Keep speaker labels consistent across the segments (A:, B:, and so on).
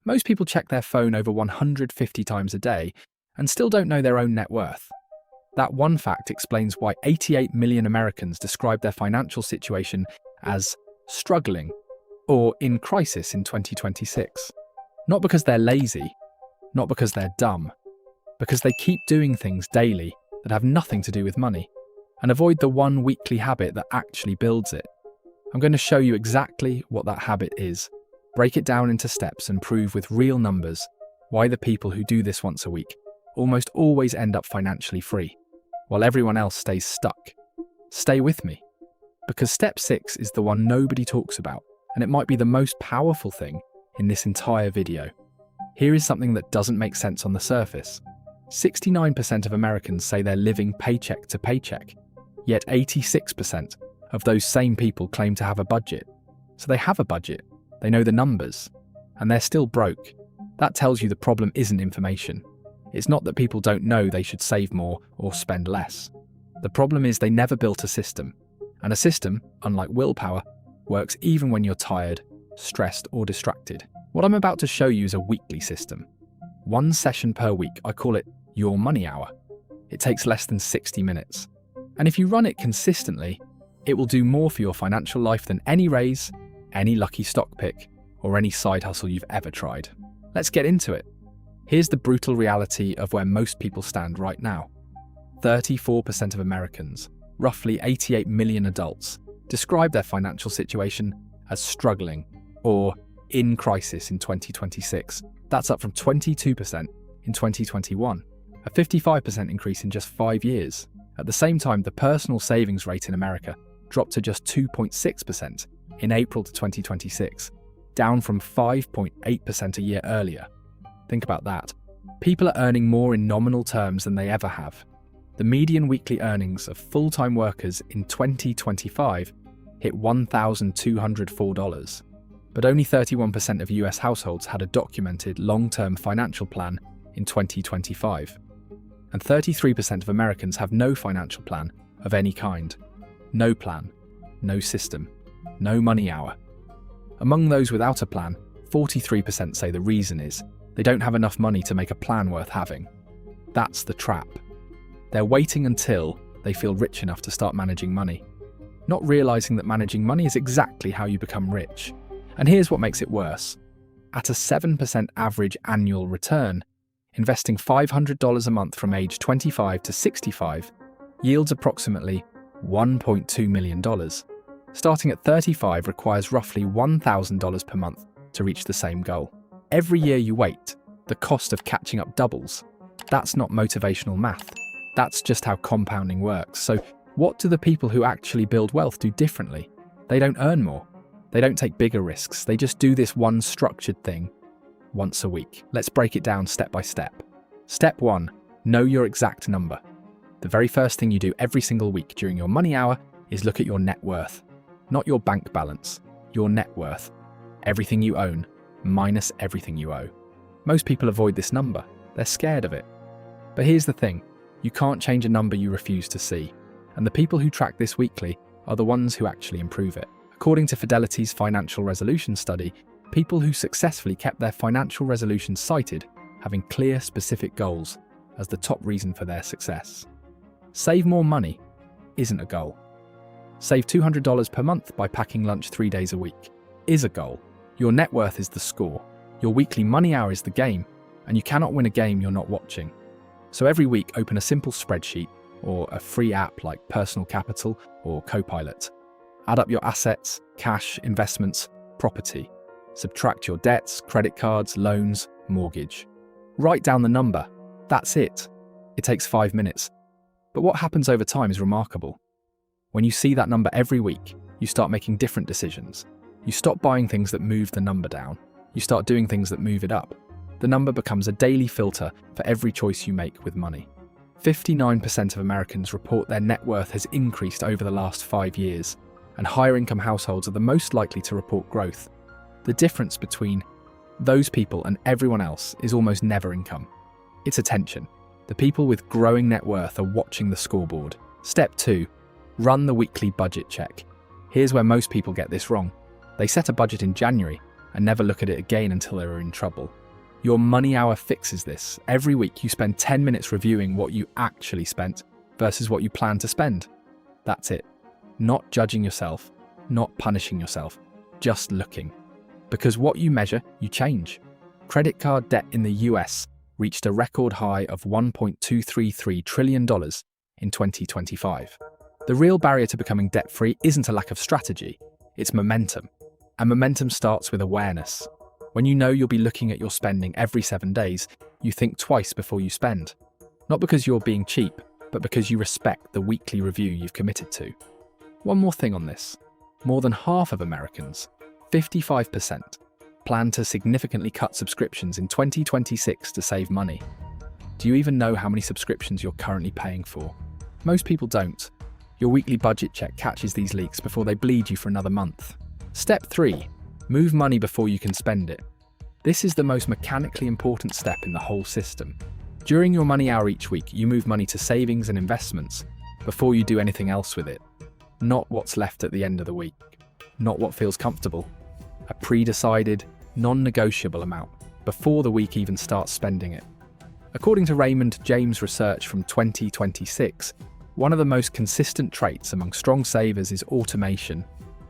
A: Most people check their phone over 150 times a day and still don't know their own net worth. That one fact explains why 88 million Americans describe their financial situation as struggling or in crisis in 2026. Not because they're lazy, not because they're dumb, because they keep doing things daily that have nothing to do with money and avoid the one weekly habit that actually builds it. I'm going to show you exactly what that habit is, break it down into steps and prove with real numbers why the people who do this once a week almost always end up financially free, while everyone else stays stuck. Stay with me, because step 6 is the one nobody talks about, and it might be the most powerful thing in this entire video. Here is something that doesn't make sense on the surface. 69% of Americans say they're living paycheck to paycheck, yet 86% of those same people claim to have a budget. So they have a budget, they know the numbers, and they're still broke. That tells you the problem isn't information. It's not that people don't know they should save more or spend less. The problem is they never built a system. And a system, unlike willpower, works even when you're tired, stressed, or distracted. What I'm about to show you is a weekly system. One session per week, I call it your money hour. It takes less than 60 minutes. And if you run it consistently, it will do more for your financial life than any raise, any lucky stock pick, or any side hustle you've ever tried. Let's get into it. Here's the brutal reality of where most people stand right now. 34% of Americans, roughly 88 million adults, describe their financial situation as struggling or in crisis in 2026. That's up from 22% in 2021, a 55% increase in just 5 years. At the same time, the personal savings rate in America dropped to just 2.6% in April to 2026, down from 5.8% a year earlier. Think about that. People are earning more in nominal terms than they ever have. The median weekly earnings of full-time workers in 2025 hit $1,204, but only 31% of US households had a documented long-term financial plan in 2025. And 33% of Americans have no financial plan of any kind. No plan, no system, no money hour. Among those without a plan, 43% say the reason is they don't have enough money to make a plan worth having. That's the trap. They're waiting until they feel rich enough to start managing money, not realizing that managing money is exactly how you become rich. And here's what makes it worse. At a 7% average annual return, investing $500 a month from age 25 to 65 yields approximately $1.2 million. Starting at 35 requires roughly $1,000 per month to reach the same goal. Every year you wait, the cost of catching up doubles. That's not motivational math. That's just how compounding works. So what do the people who actually build wealth do differently? They don't earn more. They don't take bigger risks. They just do this one structured thing once a week. Let's break it down step by step. Step 1, know your exact number. The very first thing you do every single week during your money hour is look at your net worth. Not your bank balance, your net worth. Everything you own, minus everything you owe. Most people avoid this number. They're scared of it. But here's the thing. You can't change a number you refuse to see. And the people who track this weekly are the ones who actually improve it. According to Fidelity's financial resolution study, people who successfully kept their financial resolutions cited having clear, specific goals as the top reason for their success. Save more money isn't a goal. Save $200 per month by packing lunch 3 days a week is a goal. Your net worth is the score. Your weekly money hour is the game, and you cannot win a game you're not watching. So every week, open a simple spreadsheet or a free app like Personal Capital or Copilot. Add up your assets, cash, investments, property. Subtract your debts, credit cards, loans, mortgage. Write down the number. That's it. It takes 5 minutes. But what happens over time is remarkable. When you see that number every week, you start making different decisions. You stop buying things that move the number down. You start doing things that move it up. The number becomes a daily filter for every choice you make with money. 59% of Americans report their net worth has increased over the last 5 years, and higher income households are the most likely to report growth. The difference between those people and everyone else is almost never income. It's attention. The people with growing net worth are watching the scoreboard. Step 2. Run the weekly budget check. Here's where most people get this wrong. They set a budget in January and never look at it again until they're in trouble. Your money hour fixes this. Every week you spend 10 minutes reviewing what you actually spent versus what you plan to spend. That's it. Not judging yourself, not punishing yourself, just looking. Because what you measure, you change. Credit card debt in the US reached a record high of $1.233 trillion in 2025. The real barrier to becoming debt-free isn't a lack of strategy, it's momentum. And momentum starts with awareness. When you know you'll be looking at your spending every 7 days, you think twice before you spend. Not because you're being cheap, but because you respect the weekly review you've committed to. One more thing on this. More than half of Americans, 55%, plan to significantly cut subscriptions in 2026 to save money. Do you even know how many subscriptions you're currently paying for? Most people don't. Your weekly budget check catches these leaks before they bleed you for another month. Step 3. Move money before you can spend it. This is the most mechanically important step in the whole system. During your money hour each week, you move money to savings and investments before you do anything else with it. Not what's left at the end of the week. Not what feels comfortable. A pre-decided, non-negotiable amount before the week even starts spending it. According to Raymond James research from 2026, one of the most consistent traits among strong savers is automation.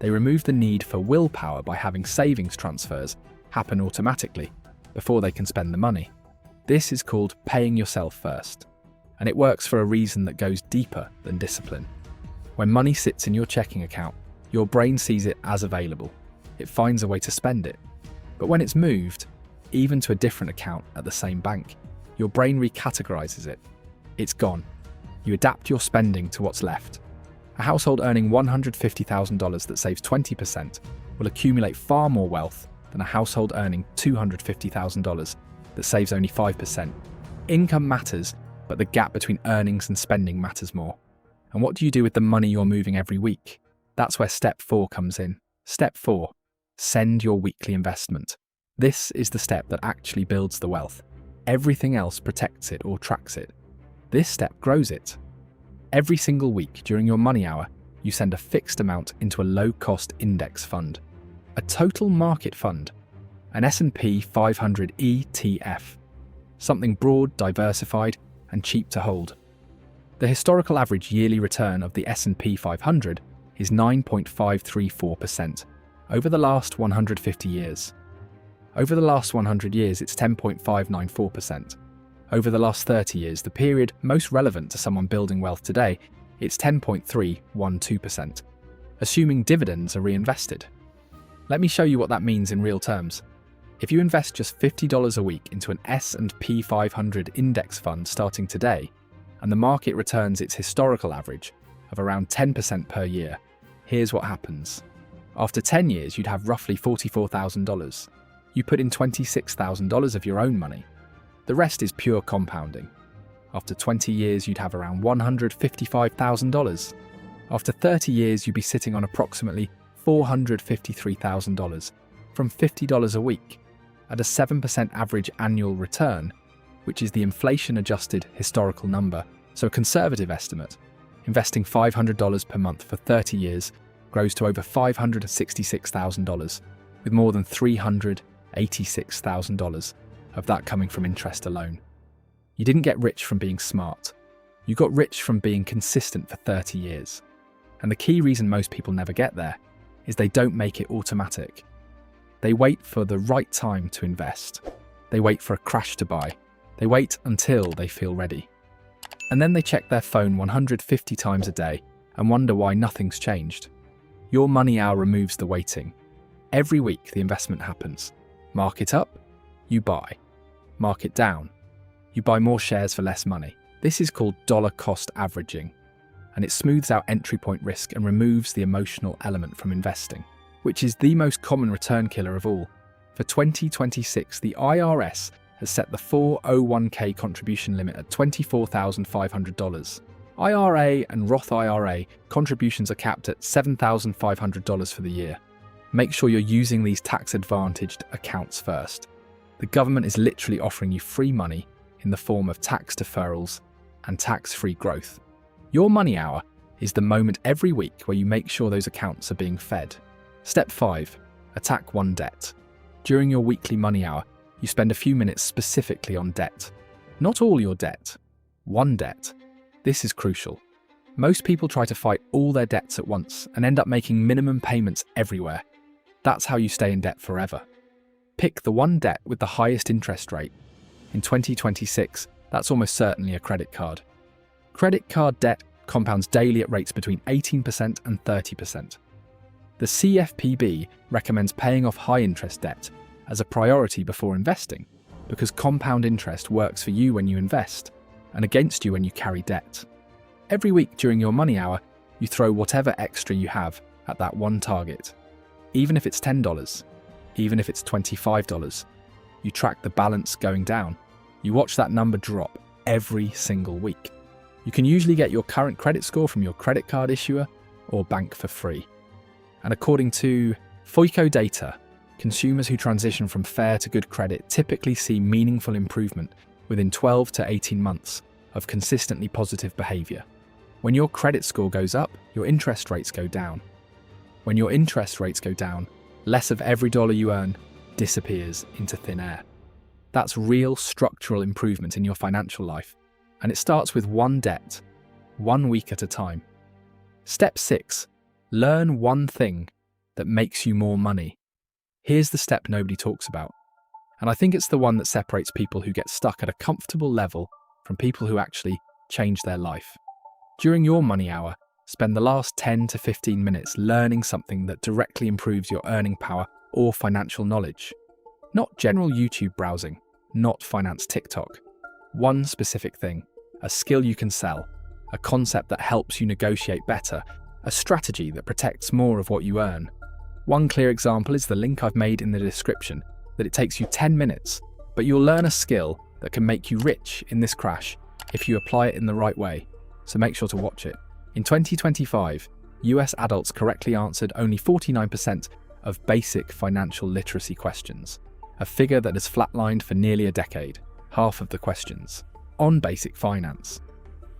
A: They remove the need for willpower by having savings transfers happen automatically before they can spend the money. This is called paying yourself first, and it works for a reason that goes deeper than discipline. When money sits in your checking account, your brain sees it as available. It finds a way to spend it. But when it's moved, even to a different account at the same bank, your brain recategorizes it. It's gone. You adapt your spending to what's left. A household earning $150,000 that saves 20% will accumulate far more wealth than a household earning $250,000 that saves only 5%. Income matters, but the gap between earnings and spending matters more. And what do you do with the money you're moving every week? That's where step 4 comes in. Step 4. Send your weekly investment. This is the step that actually builds the wealth. Everything else protects it or tracks it. This step grows it. Every single week during your money hour, you send a fixed amount into a low-cost index fund, a total market fund, an S&P 500 ETF, something broad, diversified, and cheap to hold. The historical average yearly return of the S&P 500 is 9.534% over the last 150 years. Over the last 100 years, it's 10.594%. Over the last 30 years, the period most relevant to someone building wealth today, it's 10.312%, assuming dividends are reinvested. Let me show you what that means in real terms. If you invest just $50 a week into an S&P 500 index fund starting today, and the market returns its historical average of around 10% per year, here's what happens. After 10 years, you'd have roughly $44,000. You put in $26,000 of your own money. The rest is pure compounding. After 20 years, you'd have around $155,000. After 30 years, you'd be sitting on approximately $453,000 from $50 a week at a 7% average annual return, which is the inflation-adjusted historical number. So a conservative estimate, investing $500 per month for 30 years grows to over $566,000, with more than $386,000 of that coming from interest alone. You didn't get rich from being smart. You got rich from being consistent for 30 years. And the key reason most people never get there is they don't make it automatic. They wait for the right time to invest. They wait for a crash to buy. They wait until they feel ready. And then they check their phone 150 times a day and wonder why nothing's changed. Your money hour removes the waiting. Every week the investment happens. Market up, you buy. Market down, you buy more shares for less money. This is called dollar cost averaging, and it smooths out entry point risk and removes the emotional element from investing, which is the most common return killer of all. For 2026, the IRS has set the 401k contribution limit at $24,500. IRA and Roth IRA contributions are capped at $7,500 for the year. Make sure you're using these tax-advantaged accounts first. The government is literally offering you free money in the form of tax deferrals and tax-free growth. Your money hour is the moment every week where you make sure those accounts are being fed. Step 5. Attack one debt. During your weekly money hour, you spend a few minutes specifically on debt. Not all your debt, one debt. This is crucial. Most people try to fight all their debts at once and end up making minimum payments everywhere. That's how you stay in debt forever. Pick the one debt with the highest interest rate. In 2026, that's almost certainly a credit card. Credit card debt compounds daily at rates between 18% and 30%. The CFPB recommends paying off high-interest debt as a priority before investing because compound interest works for you when you invest and against you when you carry debt. Every week during your money hour, you throw whatever extra you have at that one target. Even if it's $10, even if it's $25, you track the balance going down. You watch that number drop every single week. You can usually get your current credit score from your credit card issuer or bank for free. And according to FOICO data, consumers who transition from fair to good credit typically see meaningful improvement within 12 to 18 months of consistently positive behavior. When your credit score goes up, your interest rates go down. When your interest rates go down, less of every dollar you earn disappears into thin air. That's real structural improvement in your financial life. And it starts with one debt, 1 week at a time. Step 6. Learn one thing that makes you more money. Here's the step nobody talks about. And I think it's the one that separates people who get stuck at a comfortable level from people who actually change their life. During your money hour, spend the last 10 to 15 minutes learning something that directly improves your earning power or financial knowledge. Not general YouTube browsing, not finance TikTok. One specific thing, a skill you can sell, a concept that helps you negotiate better, a strategy that protects more of what you earn. One clear example is the link I've made in the description, that it takes you 10 minutes, but you'll learn a skill that can make you rich in this crash if you apply it in the right way, so make sure to watch it. In 2025, US adults correctly answered only 49% of basic financial literacy questions, a figure that has flatlined for nearly a decade, half of the questions, on basic finance.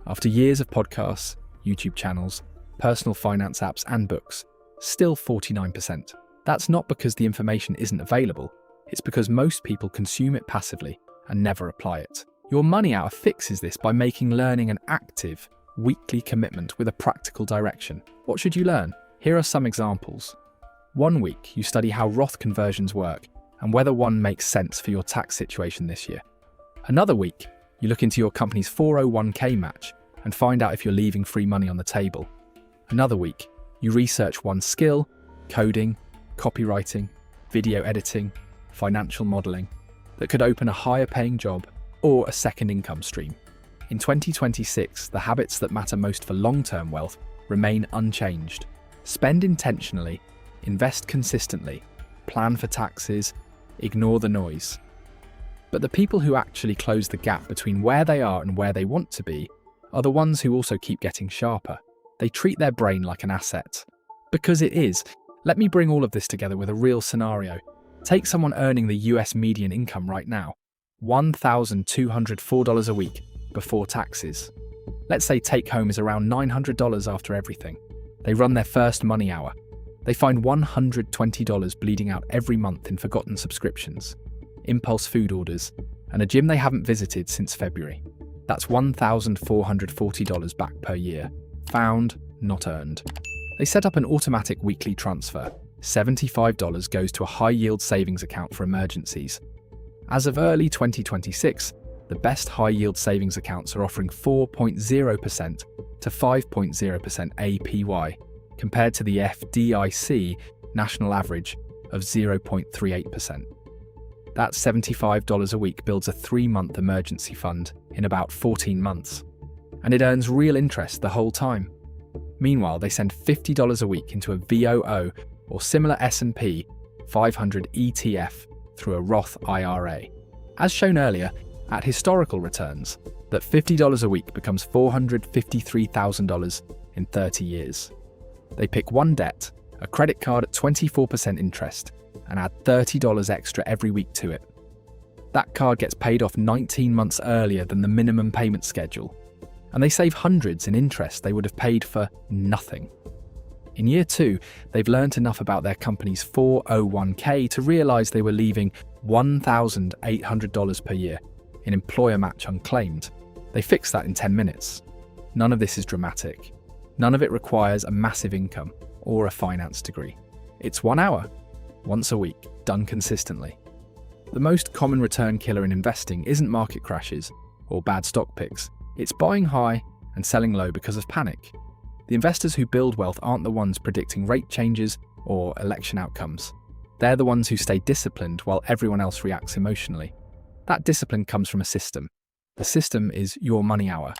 A: After years of podcasts, YouTube channels, personal finance apps and books, still 49%. That's not because the information isn't available, it's because most people consume it passively and never apply it. Your money hour fixes this by making learning an active, weekly commitment with a practical direction. What should you learn? Here are some examples. 1 week, you study how Roth conversions work and whether one makes sense for your tax situation this year. Another week, you look into your company's 401k match and find out if you're leaving free money on the table. Another week, you research one skill, coding, copywriting, video editing, financial modeling, that could open a higher paying job or a second income stream. In 2026, the habits that matter most for long-term wealth remain unchanged. Spend intentionally, invest consistently, plan for taxes, ignore the noise. But the people who actually close the gap between where they are and where they want to be are the ones who also keep getting sharper. They treat their brain like an asset. Because it is. Let me bring all of this together with a real scenario. Take someone earning the US median income right now, $1,204 a week before taxes. Let's say take home is around $900 after everything. They run their first money hour. They find $120 bleeding out every month in forgotten subscriptions, impulse food orders, and a gym they haven't visited since February. That's $1,440 back per year. Found, not earned. They set up an automatic weekly transfer. $75 goes to a high-yield savings account for emergencies. As of early 2026, the best high-yield savings accounts are offering 4.0% to 5.0% APY, compared to the FDIC national average of 0.38%. That $75 a week builds a 3-month emergency fund in about 14 months, and it earns real interest the whole time. Meanwhile, they send $50 a week into a VOO or similar S&P 500 ETF through a Roth IRA. As shown earlier, at historical returns, that $50 a week becomes $453,000 in 30 years. They pick one debt, a credit card at 24% interest, and add $30 extra every week to it. That card gets paid off 19 months earlier than the minimum payment schedule, and they save hundreds in interest they would have paid for nothing. In year 2, they've learned enough about their company's 401k to realize they were leaving $1,800 per year in employer match unclaimed. They fixed that in 10 minutes. None of this is dramatic. None of it requires a massive income or a finance degree. It's 1 hour, once a week, done consistently. The most common return killer in investing isn't market crashes or bad stock picks. It's buying high and selling low because of panic. The investors who build wealth aren't the ones predicting rate changes or election outcomes. They're the ones who stay disciplined while everyone else reacts emotionally. That discipline comes from a system. The system is Your Money Hour.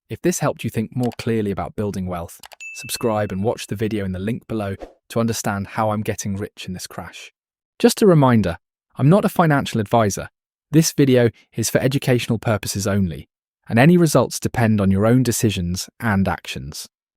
A: If this helped you think more clearly about building wealth, subscribe and watch the video in the link below to understand how I'm getting rich in this crash. Just a reminder, I'm not a financial advisor. This video is for educational purposes only, and any results depend on your own decisions and actions.